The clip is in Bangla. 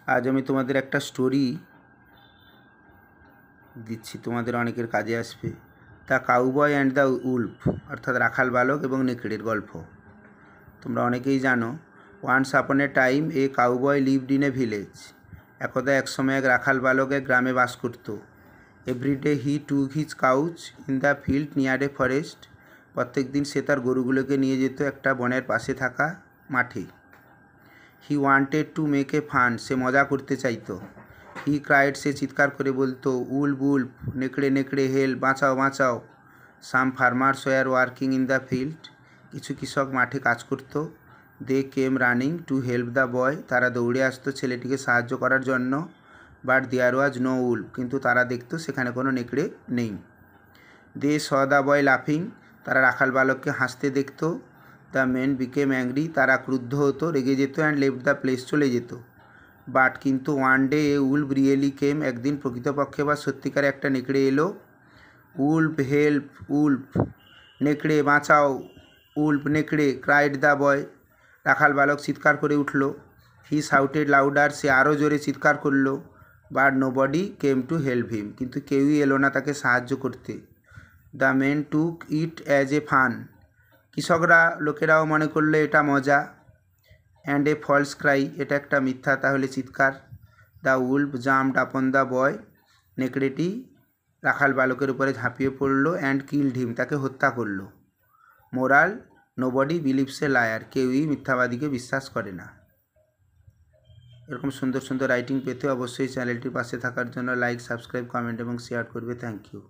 आज আমি তোমাদের একটা স্টোরি দিচ্ছি, তোমাদের অনেকের কাজে আসবে। The cowboy and the Wolf, অর্থাৎ রাখাল বালক এবং নেকড়ের গল্প। তোমরা অনেকেই জানো, once upon a time a cowboy lived in a village. একদা এক সময় এক রাখাল বালক এক গ্রামে বাস করত। Everyday he took his cows in the field near a forest. প্রত্যেক দিন সে তার গরুগুলোকে নিয়ে যেত একটা বনের পাশে থাকা মাঠে। He wanted to make a fun, সে মজা করতে চাইতো। হি ক্রাইড, সে চিৎকার করে বলতো, উল্ফ উল্ফ, নেকড়ে নেকড়ে হেল্প, বাঁচাও বাঁচাও। Some farmers were working in the field, কিছু কৃষক মাঠে কাজ করত। They came running to help the boy, তারা দৌড়ে আসতো ছেলেটিকে সাহায্য করার জন্য। But there was no wolf, কিন্তু তারা দেখতো সেখানে কোনো নেকড়ে নেই। দে স দ্য বয় লাফিং, তারা রাখাল বালককে হাসতে দেখতো। দ্য মেন বিকেম অ্যাংরি, তারা ক্রুদ্ধ হতো, রেগে যেত, অ্যান্ড লেফট দ্য প্লেস, চলে যেত। বাট কিন্তু ওয়ান ডে এ উল্ফ রিয়েলি কেম, একদিন প্রকৃতপক্ষে বা সত্যিকারে একটা নেকড়ে এলো। উল্ফ হেল্প উল্ফ, নেকড়ে বাঁচাও, উল্ফ নেকড়ে, ক্রাইড দ্য বয়, রাখাল বালক চিৎকার করে উঠল। হি শাউটেড লাউডার, সে আরও জোরে চিৎকার করলো। But nobody came to help him, কিন্তু কেউই এলো না তাকে সাহায্য করতে। The men took it as a fun, কৃষকরা লোকেরাও মনে করলো এটা মজা। অ্যান্ড এ ফলস ক্রাই, এটা একটা মিথ্যা তাহলে চিৎকার। The wolf jumped upon the boy, নেকড়েটি রাখাল বালকের উপরে ঝাঁপিয়ে পড়ল। অ্যান্ড কিলড হিম, তাকে হত্যা করলো। Moral, nobody believes a liar, কেউই মিথ্যাবাদীকে বিশ্বাস করে না। এরকম সুন্দর সুন্দর রাইটিং পেতে অবশ্যই চ্যানেলটির পাশে থাকার জন্য লাইক, সাবস্ক্রাইব, কমেন্ট এবং শেয়ার করবে। Thank you.